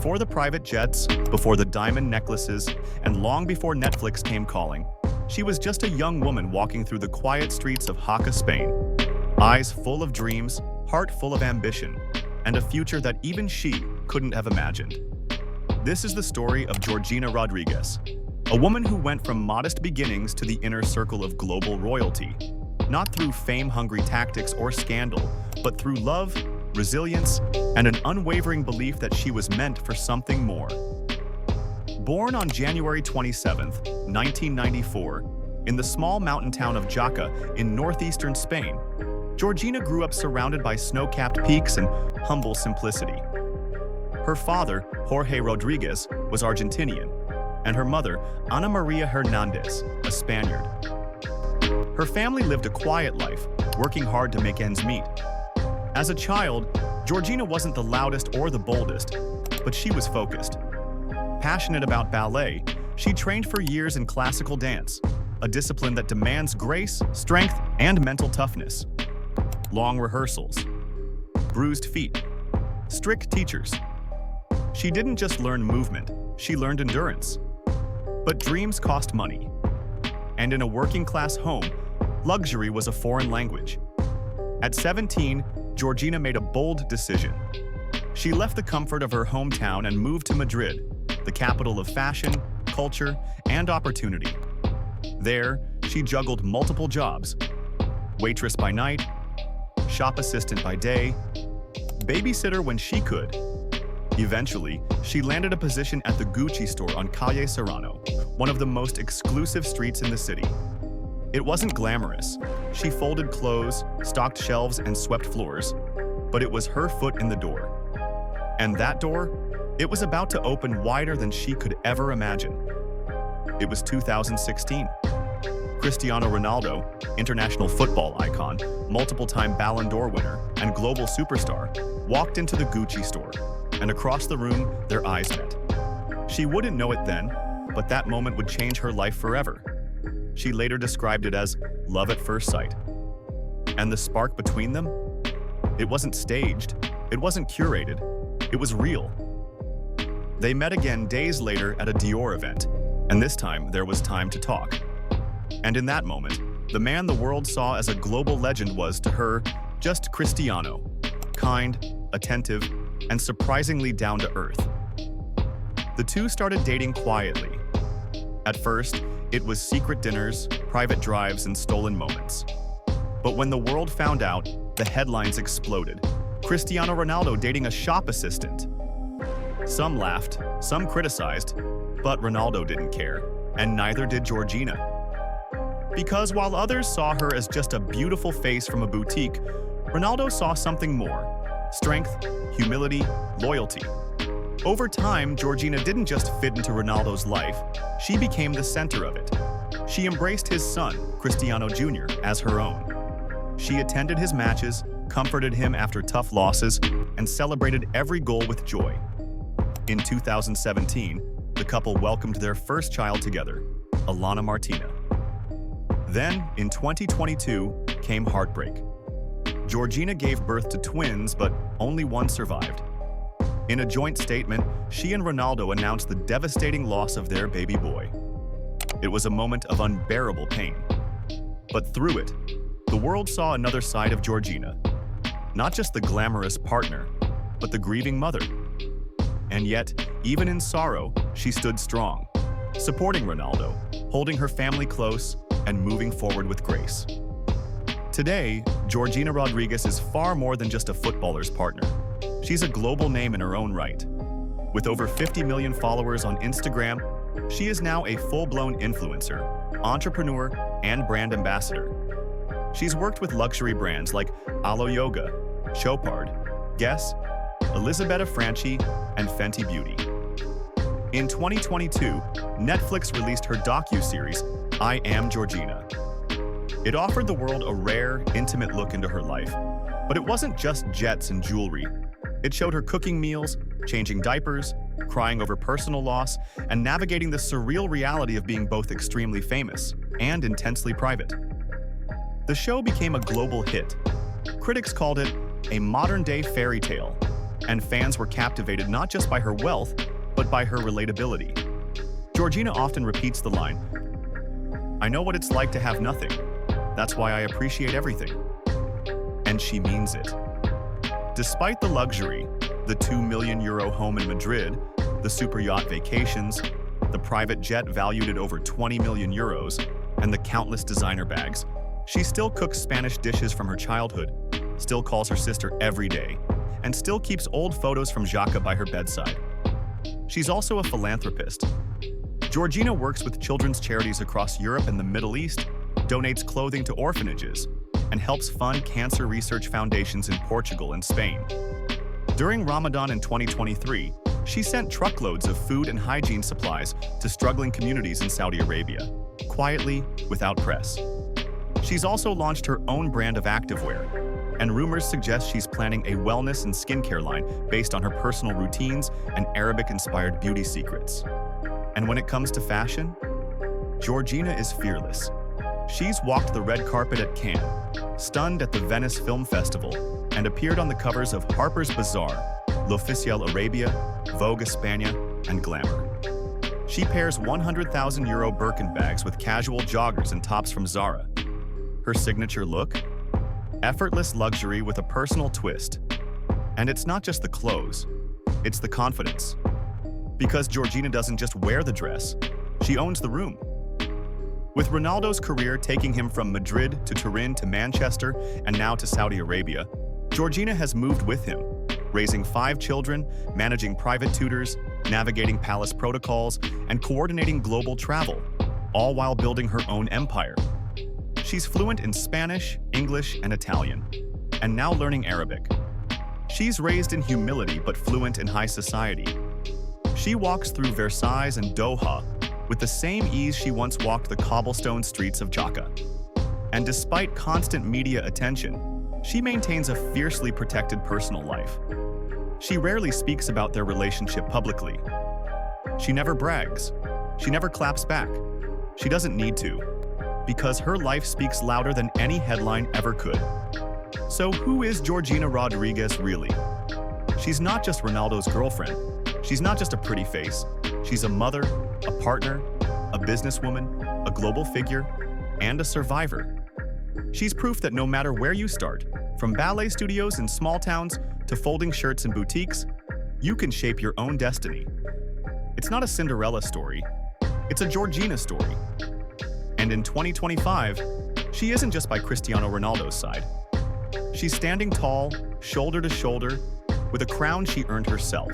Before the private jets, before the diamond necklaces, and long before Netflix came calling, she was just a young woman walking through the quiet streets of Jaca, Spain. Eyes full of dreams, heart full of ambition, and a future that even she couldn't have imagined. This is the story of Georgina Rodríguez, a woman who went from modest beginnings to the inner circle of global royalty, not through fame-hungry tactics or scandal, but through love, resilience, and an unwavering belief that she was meant for something more. Born on January 27, 1994, in the small mountain town of Jaca in northeastern Spain, Georgina grew up surrounded by snow-capped peaks and humble simplicity. Her father, Jorge Rodríguez, was Argentinian, and her mother, Ana Maria Hernández, a Spaniard. Her family lived a quiet life, working hard to make ends meet. As a child, Georgina wasn't the loudest or the boldest, but she was focused. Passionate about ballet, she trained for years in classical dance, a discipline that demands grace, strength, and mental toughness. Long rehearsals, bruised feet, strict teachers. She didn't just learn movement, she learned endurance. But dreams cost money. And in a working-class home, luxury was a foreign language. At 17, Georgina made a bold decision. She left the comfort of her hometown and moved to Madrid, the capital of fashion, culture, and opportunity. There, she juggled multiple jobs: waitress by night, shop assistant by day, babysitter when she could. Eventually, she landed a position at the Gucci store on Calle Serrano, one of the most exclusive streets in the city. It wasn't glamorous. She folded clothes, stocked shelves, and swept floors, but it was her foot in the door. And that door, it was about to open wider than she could ever imagine. It was 2016. Cristiano Ronaldo, international football icon, multiple-time Ballon d'Or winner, and global superstar, walked into the Gucci store, and across the room, their eyes met. She wouldn't know it then, but that moment would change her life forever. She later described it as love at first sight. And the spark between them? It wasn't staged, it wasn't curated, it was real. They met again days later at a Dior event, and this time there was time to talk. And in that moment, the man the world saw as a global legend was, to her, just Cristiano, kind, attentive, and surprisingly down to earth. The two started dating quietly. At first, it was secret dinners, private drives, and stolen moments. But when the world found out, the headlines exploded. Cristiano Ronaldo dating a shop assistant. Some laughed, some criticized, but Ronaldo didn't care, and neither did Georgina. Because while others saw her as just a beautiful face from a boutique, Ronaldo saw something more: strength, humility, loyalty. Over time, Georgina didn't just fit into Ronaldo's life, she became the center of it. She embraced his son, Cristiano Jr., as her own. She attended his matches, comforted him after tough losses, and celebrated every goal with joy. In 2017, the couple welcomed their first child together, Alana Martina. Then, in 2022, came heartbreak. Georgina gave birth to twins, but only one survived. In a joint statement, she and Ronaldo announced the devastating loss of their baby boy. It was a moment of unbearable pain. But through it, the world saw another side of Georgina. Not just the glamorous partner, but the grieving mother. And yet, even in sorrow, she stood strong, supporting Ronaldo, holding her family close, and moving forward with grace. Today, Georgina Rodríguez is far more than just a footballer's partner. She's a global name in her own right. With over 50 million followers on Instagram, she is now a full-blown influencer, entrepreneur, and brand ambassador. She's worked with luxury brands like Alo Yoga, Chopard, Guess, Elisabetta Franchi, and Fenty Beauty. In 2022, Netflix released her docu-series, I Am Georgina. It offered the world a rare, intimate look into her life. But it wasn't just jets and jewelry. It showed her cooking meals, changing diapers, crying over personal loss, and navigating the surreal reality of being both extremely famous and intensely private. The show became a global hit. Critics called it a modern-day fairy tale, and fans were captivated not just by her wealth, but by her relatability. Georgina often repeats the line, "I know what it's like to have nothing. That's why I appreciate everything." And she means it. Despite the luxury, the €2 million home in Madrid, the super yacht vacations, the private jet valued at over €20 million, and the countless designer bags, she still cooks Spanish dishes from her childhood, still calls her sister every day, and still keeps old photos from Jaca by her bedside. She's also a philanthropist. Georgina works with children's charities across Europe and the Middle East, donates clothing to orphanages, and helps fund cancer research foundations in Portugal and Spain. During Ramadan in 2023, she sent truckloads of food and hygiene supplies to struggling communities in Saudi Arabia, quietly, without press. She's also launched her own brand of activewear, and rumors suggest she's planning a wellness and skincare line based on her personal routines and Arabic-inspired beauty secrets. And when it comes to fashion, Georgina is fearless. She's walked the red carpet at Cannes, stunned at the Venice Film Festival, and appeared on the covers of Harper's Bazaar, L'Officiel Arabia, Vogue España, and Glamour. She pairs €100,000 Birkin bags with casual joggers and tops from Zara. Her signature look? Effortless luxury with a personal twist. And it's not just the clothes, it's the confidence. Because Georgina doesn't just wear the dress, she owns the room. With Ronaldo's career taking him from Madrid to Turin to Manchester and now to Saudi Arabia, Georgina has moved with him, raising 5 children, managing private tutors, navigating palace protocols, and coordinating global travel, all while building her own empire. She's fluent in Spanish, English, and Italian, and now learning Arabic. She's raised in humility but fluent in high society. She walks through Versailles and Doha with the same ease she once walked the cobblestone streets of Jaca. And despite constant media attention, she maintains a fiercely protected personal life. She rarely speaks about their relationship publicly. She never brags. She never claps back. She doesn't need to, because her life speaks louder than any headline ever could. So who is Georgina Rodríguez really? She's not just Ronaldo's girlfriend. She's not just a pretty face. She's a mother, a partner, a businesswoman, a global figure, and a survivor. She's proof that no matter where you start, from ballet studios in small towns to folding shirts in boutiques, you can shape your own destiny. It's not a Cinderella story, it's a Georgina story. And in 2025, she isn't just by Cristiano Ronaldo's side. She's standing tall, shoulder to shoulder, with a crown she earned herself.